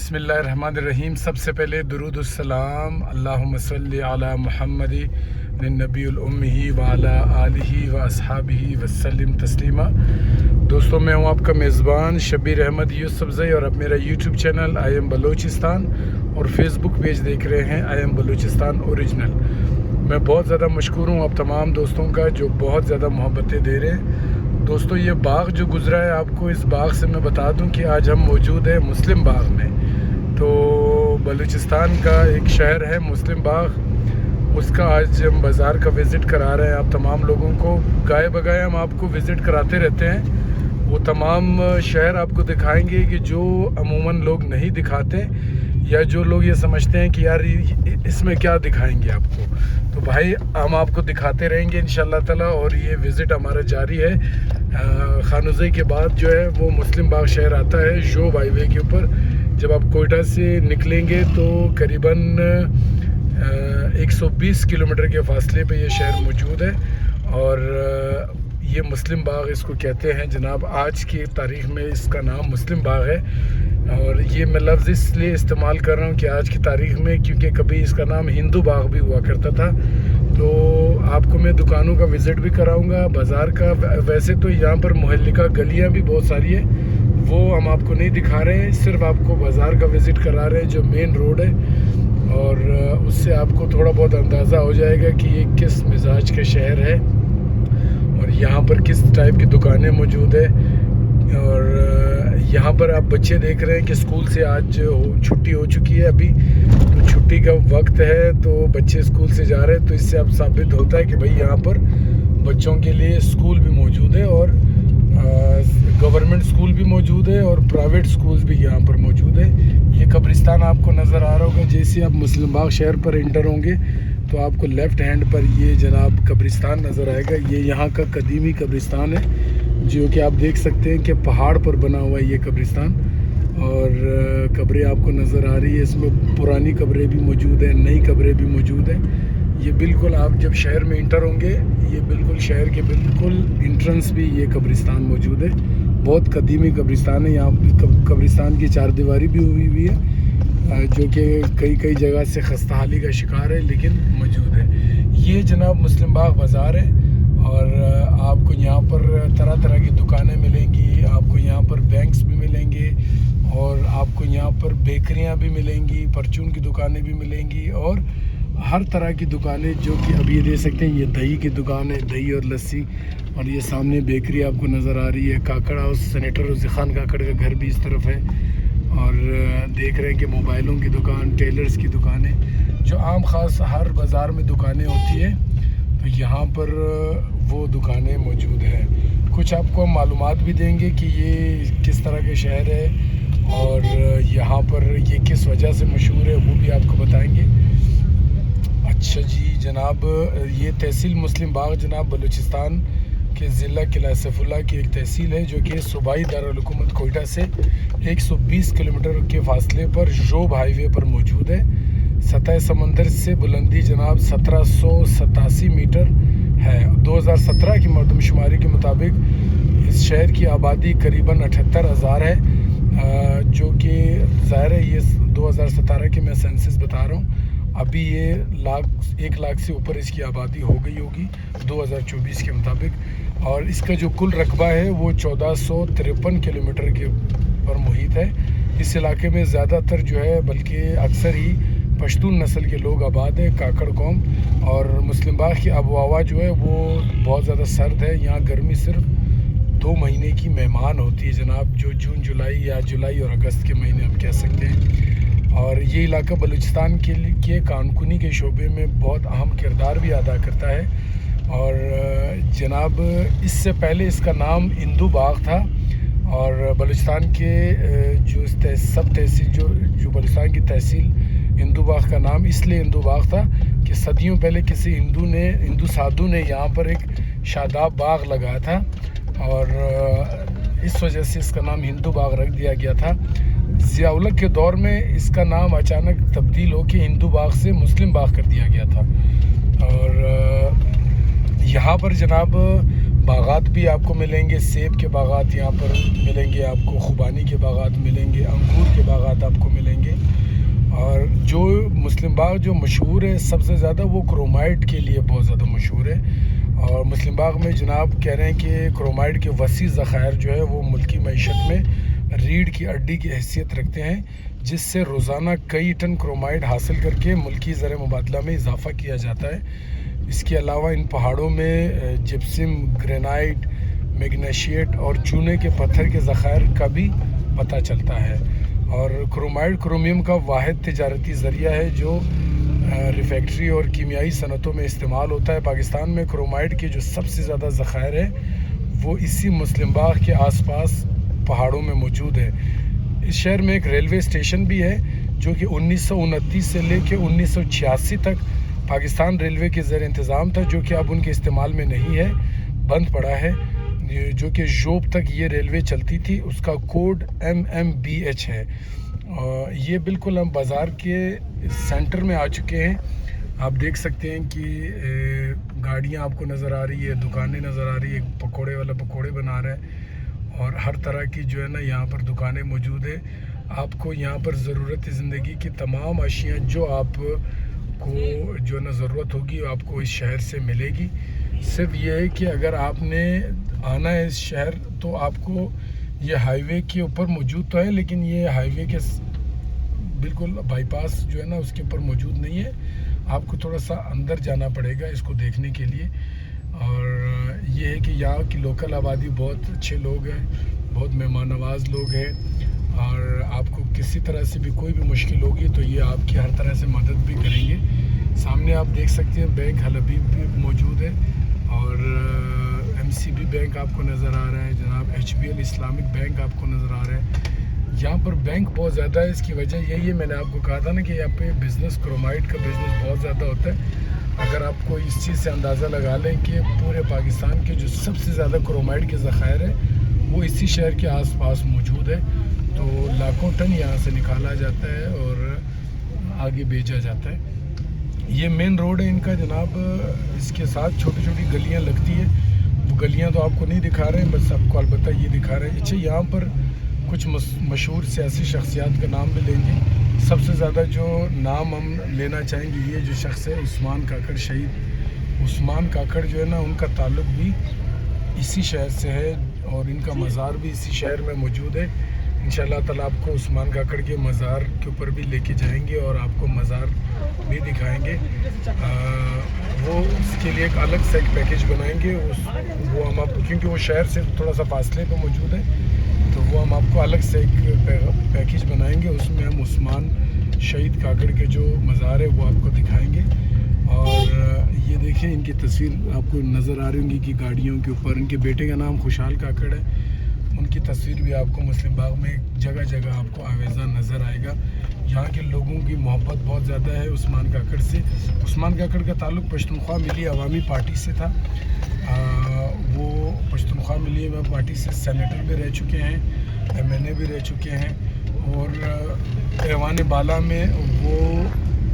بسم اللہ الرحمن الرحیم۔ سب سے پہلے درود السلام اللہم صلی علی محمد النبی الأمی وعلی آلہ و اصحابہ وسلم تسلیما۔ دوستوں، میں ہوں آپ کا میزبان شبیر احمد یوسفزئی، اور اب میرا YouTube channel I am Balochistan اور فیس بک پیج دیکھ رہے ہیں آئی ایم بلوچستان اوریجنل۔ میں بہت زیادہ مشکور ہوں آپ تمام دوستوں کا جو بہت زیادہ محبتیں دے رہے ہیں۔ دوستو، یہ باغ جو گزرا ہے، آپ کو اس باغ سے میں بتا دوں کہ آج ہم موجود ہیں مسلم باغ میں۔ تو بلوچستان کا ایک شہر ہے مسلم باغ، اس کا آج ہم بازار کا وزٹ کرا رہے ہیں آپ تمام لوگوں کو۔ گائے بگائے ہم آپ کو وزٹ کراتے رہتے ہیں، وہ تمام شہر آپ کو دکھائیں گے کہ جو عموماً لوگ نہیں دکھاتے، یا جو لوگ یہ سمجھتے ہیں کہ یار اس میں کیا دکھائیں گے آپ کو۔ تو بھائی ہم آپ کو دکھاتے رہیں گے انشاءاللہ تعالی، اور یہ وزٹ ہمارا جاری ہے۔ خانوزئی کے بعد جو ہے وہ مسلم باغ شہر آتا ہے جوب ہائی وے کے اوپر۔ جب آپ کوئٹہ سے نکلیں گے تو قریباً 120 کلومیٹر کے فاصلے پہ یہ شہر موجود ہے، اور یہ مسلم باغ اس کو کہتے ہیں جناب۔ آج کی تاریخ میں اس کا نام مسلم باغ ہے، اور یہ میں لفظ اس لیے استعمال کر رہا ہوں کہ آج کی تاریخ میں، کیونکہ کبھی اس کا نام ہندو باغ بھی ہوا کرتا تھا۔ تو آپ کو میں دکانوں کا وزٹ بھی کراؤں گا، بازار کا۔ ویسے تو یہاں پر محلکہ گلیاں بھی بہت ساری ہیں، وہ ہم آپ کو نہیں دکھا رہے ہیں، صرف آپ کو بازار کا وزٹ کرا رہے ہیں جو مین روڈ ہے، اور اس سے آپ کو تھوڑا بہت اندازہ ہو جائے گا کہ یہ کس مزاج کا شہر ہے، اور یہاں پر کس ٹائپ کی دکانیں موجود ہیں۔ اور یہاں پر آپ بچے دیکھ رہے ہیں کہ اسکول سے آج چھٹی ہو چکی ہے ابھی، تو چھٹی کا وقت ہے تو بچے اسکول سے جا رہے ہیں، تو اس سے اب ثابت ہوتا ہے کہ بھئی یہاں پر بچوں کے لیے اسکول بھی موجود ہے، اور گورنمنٹ اسکول بھی موجود ہے، اور پرائیویٹ اسکولز بھی یہاں پر موجود ہے۔ یہ قبرستان آپ کو نظر آ رہا ہوگا، جیسے آپ مسلم باغ شہر پر انٹر ہوں گے تو آپ کو لیفٹ ہینڈ پر یہ جناب قبرستان نظر آئے گا۔ یہ یہاں کا قدیمی قبرستان ہے، جو کہ آپ دیکھ سکتے ہیں کہ پہاڑ پر بنا ہوا ہے یہ قبرستان، اور قبریں آپ کو نظر آ رہی ہے۔ اس میں پرانی قبریں بھی موجود ہیں، نئی قبریں بھی موجود ہیں۔ یہ بالکل آپ جب شہر میں انٹر ہوں گے، یہ بالکل شہر کے بالکل انٹرنس بھی یہ قبرستان موجود ہے۔ بہت قدیمی قبرستان ہے، یہاں قبرستان کی چار دیواری بھی ہوئی ہے، جو کہ کئی جگہ سے خستہ حالی کا شکار ہے، لیکن موجود ہے۔ یہ جناب مسلم باغ بازار ہے، اور آپ کو یہاں پر طرح طرح کی دکانیں ملیں گی، آپ کو یہاں پر بینکس بھی ملیں گے، اور آپ کو یہاں پر بیکریاں بھی ملیں گی، پرچون کی دکانیں بھی ملیں گی، اور ہر طرح کی دکانیں، جو کہ اب یہ دیکھ سکتے ہیں یہ دہی کی دکان ہے، دہی اور لسی، اور یہ سامنے بیکری آپ کو نظر آ رہی ہے۔ کاکڑ ہاؤس، سینیٹر عزی خان کاکڑ کا گھر بھی اس طرف ہے، اور دیکھ رہے ہیں کہ موبائلوں کی دکان، ٹیلرز کی دکانیں، جو عام خاص ہر بازار میں دکانیں ہوتی ہیں، تو یہاں پر وہ دکانیں موجود ہیں۔ کچھ آپ کو ہم معلومات بھی دیں گے کہ یہ کس طرح کے شہر ہے، اور یہاں پر یہ کس وجہ سے مشہور ہے، وہ بھی آپ کو بتائیں گے۔ اچھا جی جناب، یہ تحصیل مسلم باغ جناب بلوچستان کے ضلع قلعہ سیف اللہ کی ایک تحصیل ہے، جو کہ صوبائی دارالحکومت کوئٹہ سے 120 کلومیٹر کے فاصلے پر جوب ہائی وے پر موجود ہے۔ سطح سمندر سے بلندی جناب 1787 میٹر ہے۔ 2017 کی مردم شماری کے مطابق اس شہر کی آبادی قریباً 78,000 ہے، جو کہ ظاہر ہے یہ 2017 کے میں سینسس بتا رہا ہوں۔ ابھی یہ 1 لاکھ سے اوپر اس کی آبادی ہو گئی ہوگی 2024 کے مطابق، اور اس کا جو کل رقبہ ہے وہ 1453 کلومیٹر کے پر محیط ہے۔ اس علاقے میں زیادہ تر جو ہے، بلکہ اکثر ہی پشتون نسل کے لوگ آباد ہیں، کاکڑ قوم، اور مسلم باغ کی آب و ہوا جو ہے وہ بہت زیادہ سرد ہے۔ یہاں گرمی صرف 2 مہینے کی مہمان ہوتی ہے جناب، جو جون جولائی یا جولائی اور اگست کے مہینے ہم کہہ سکتے ہیں۔ اور یہ علاقہ بلوچستان کے کانکنی کے شعبے میں بہت اہم کردار بھی ادا کرتا ہے، اور جناب اس سے پہلے اس کا نام ہندو باغ تھا، اور بلوچستان کے جو سب تحصیل جو بلوچستان کی تحصیل ہندو باغ کا نام اس لیے ہندو باغ تھا کہ صدیوں پہلے کسی ہندو سادھو نے یہاں پر ایک شاداب باغ لگایا تھا، اور اس وجہ سے اس کا نام ہندو باغ رکھ دیا گیا تھا۔ ضیاء الحق کے دور میں اس کا نام اچانک تبدیل ہو کے ہندو باغ سے مسلم باغ کر دیا گیا تھا، اور یہاں پر جناب باغات بھی آپ کو ملیں گے، سیب کے باغات یہاں پر ملیں گے، آپ کو خوبانی کے باغات ملیں گے، انگور کے باغات موجود آپ کو ملیں گے. اور جو مسلم باغ جو مشہور ہے سب سے زیادہ وہ کرومائٹ کے لیے بہت زیادہ مشہور ہے. اور مسلم باغ میں جناب کہہ رہے ہیں کہ کرومائٹ کے وسیع ذخائر جو ہے وہ ملکی معیشت میں ریڑھ کی ہڈی کی حیثیت رکھتے ہیں، جس سے روزانہ کئی ٹن کرومائٹ حاصل کر کے ملکی زر مبادلہ میں اضافہ کیا جاتا ہے. اس کے علاوہ ان پہاڑوں میں جپسم، گرینائٹ، میگنیشیٹ اور چونے کے پتھر کے ذخائر کا بھی پتہ چلتا ہے. اور کرومائٹ کرومیم کا واحد تجارتی ذریعہ ہے جو ریفیکٹری اور کیمیائی صنعتوں میں استعمال ہوتا ہے. پاکستان میں کرومائٹ کے جو سب سے زیادہ ذخائر ہیں وہ اسی مسلم باغ کے آس پاس پہاڑوں میں موجود ہے. اس شہر میں ایک ریلوے اسٹیشن بھی ہے جو کہ 1929 سے لے کے 1986 تک پاکستان ریلوے کے زیر انتظام تھا، جو کہ اب ان کے استعمال میں نہیں ہے، بند پڑا ہے. جو کہ ژوب تک یہ ریلوے چلتی تھی، اس کا کوڈ MMBH ہے. یہ بالکل ہم بازار کے سینٹر میں آ چکے ہیں. آپ دیکھ سکتے ہیں کہ گاڑیاں آپ کو نظر آ رہی ہے، دکانیں نظر آ رہی ہے، پکوڑے والا پکوڑے بنا رہا ہے اور ہر طرح کی جو ہے نا یہاں پر دکانیں موجود ہے. آپ کو یہاں پر ضرورت زندگی کی تمام اشیاء جو آپ کو جو ہے نا ضرورت ہوگی آپ کو اس شہر سے ملے گی. صرف یہ ہے کہ اگر آپ نے آنا ہے اس شہر تو آپ کو یہ ہائی وے کے اوپر موجود تو ہے، لیکن یہ ہائی وے کے بالکل بائی پاس جو ہے نا اس کے اوپر موجود نہیں ہے. آپ کو تھوڑا سا اندر جانا پڑے گا اس کو دیکھنے کے لیے. اور یہ ہے کہ یہاں کی لوکل آبادی بہت اچھے لوگ ہیں، بہت مہمان نواز لوگ ہیں، اور آپ کو کسی طرح سے بھی کوئی بھی مشکل ہوگی تو یہ آپ کی ہر طرح سے مدد بھی کریں گے. سامنے آپ دیکھ سکتے ہیں بینک حلبیب بھی موجود ہے اور MCB بینک آپ کو نظر آ رہا ہے، جناب HBL اسلامک بینک آپ کو نظر آ رہا ہے. یہاں پر بینک بہت زیادہ ہے. اس کی وجہ یہی ہے، میں نے آپ کو کہا تھا نا کہ یہاں پہ بزنس کرومائٹ کا بزنس بہت زیادہ ہوتا ہے. اگر آپ کو اس چیز سے اندازہ لگا لیں کہ پورے پاکستان کے جو سب سے زیادہ کرومائٹ کے ذخائر ہیں وہ اسی شہر کے آس پاس موجود ہے، تو لاکھوں ٹن یہاں سے نکالا جاتا ہے اور آگے بیچا جاتا ہے. یہ مین روڈ ہے ان کا جناب. اس کے ساتھ چھوٹی چھوٹی گلیاں لگتی ہیں، وہ گلیاں تو آپ کو نہیں دکھا رہے ہیں، بس آپ کو البتہ یہ دکھا رہے ہیں. اچھا، یہاں پر کچھ مشہور سیاسی شخصیات کا نام بھی لیں گے. سب سے زیادہ جو نام ہم لینا چاہیں گے یہ جو شخص ہے عثمان کاکڑ، شہید عثمان کاکڑ جو ہے نا ان کا تعلق بھی اسی شہر سے ہے اور ان کا مزار بھی اسی شہر میں موجود ہے. انشاءاللہ تعالیٰ آپ کو عثمان کاکڑ کے مزار کے اوپر بھی لے کے جائیں گے اور آپ کو مزار بھی دکھائیں گے. وہ اس کے لیے ایک الگ سے ایک پیکیج بنائیں گے. وہ ہم آپ کو، کیونکہ وہ شہر سے تھوڑا سا فاصلے پہ موجود ہے، تو وہ ہم آپ کو الگ سے ایک پیکیج بنائیں گے. اس میں ہم عثمان شہید کاکڑ کے جو مزار ہے وہ آپ کو دکھائیں گے. اور یہ دیکھیں ان کی تصویر آپ کو نظر آ رہی ہوں گی کہ گاڑیوں کے اوپر ان کے بیٹے کا نام خوشحال کاکڑ ہے. ان کی تصویر بھی آپ کو مسلم باغ میں جگہ جگہ آپ کو آویزاں نظر آئے گا. یہاں کے لوگوں کی محبت بہت زیادہ ہے عثمان کاکڑ سے. عثمان کاکڑ کا تعلق پشتونخوا ملی عوامی پارٹی سے تھا. وہ پشتونخوا ملی عوامی پارٹی سے سینیٹر بھی رہ چکے ہیں، MNA بھی رہ چکے ہیں، اور ایوان بالا میں وہ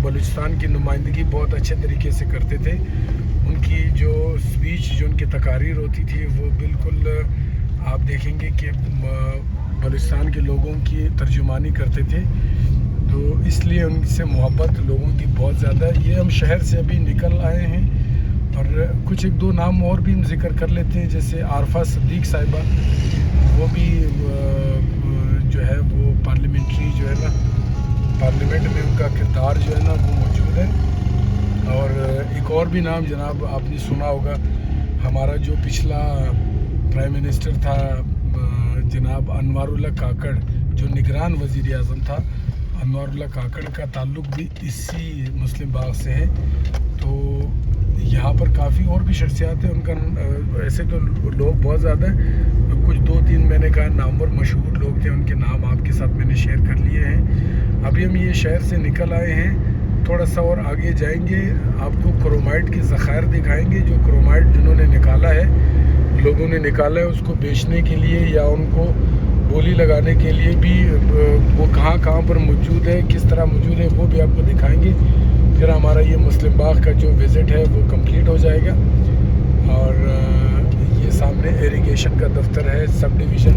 بلوچستان کی نمائندگی بہت اچھے طریقے سے کرتے تھے. ان کی جو اسپیچ، جو ان کی تقاریر ہوتی تھی وہ بالکل آپ دیکھیں گے کہ بلوچستان کے لوگوں کی ترجمانی کرتے تھے. تو اس لیے ان سے محبت لوگوں کی بہت زیادہ ہے. یہ ہم شہر سے ابھی نکل آئے ہیں اور کچھ ایک دو نام اور بھی ہم ذکر کر لیتے ہیں، جیسے عارفہ صدیق صاحبہ، وہ بھی جو ہے وہ پارلیمنٹری جو ہے نا پارلیمنٹ میں ان کا کردار جو ہے نا وہ موجود ہے. اور ایک اور بھی نام جناب آپ نے سنا ہوگا، ہمارا جو پچھلا پرائم منسٹر تھا جناب انوار اللہ کاکڑ، جو نگران وزیر اعظم تھا، انوار اللہ کاکڑ کا تعلق بھی اسی مسلم باغ سے ہے. تو یہاں پر کافی اور بھی شخصیات ہیں. ان کا ایسے تو لوگ بہت زیادہ ہیں، کچھ دو تین میں نے کہا نامور مشہور لوگ تھے، ان کے نام آپ کے ساتھ میں نے شیئر کر لیے ہیں. ابھی ہم یہ شہر سے نکل آئے ہیں، تھوڑا سا اور آگے جائیں گے، آپ کو کرومائٹ کے ذخائر دکھائیں گے. جو کرومائٹ جنہوں نے نکالا ہے، لوگوں نے نکالا ہے، اس کو بیچنے کے لیے یا ان کو بولی لگانے کے لیے بھی وہ کہاں کہاں پر موجود ہے، کس طرح موجود ہے، وہ بھی آپ کو دکھائیں گے. پھر ہمارا یہ مسلم باغ کا جو وزٹ ہے وہ کمپلیٹ ہو جائے گا. اور یہ سامنے ایریگیشن کا دفتر ہے، سب ڈویژن.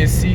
AC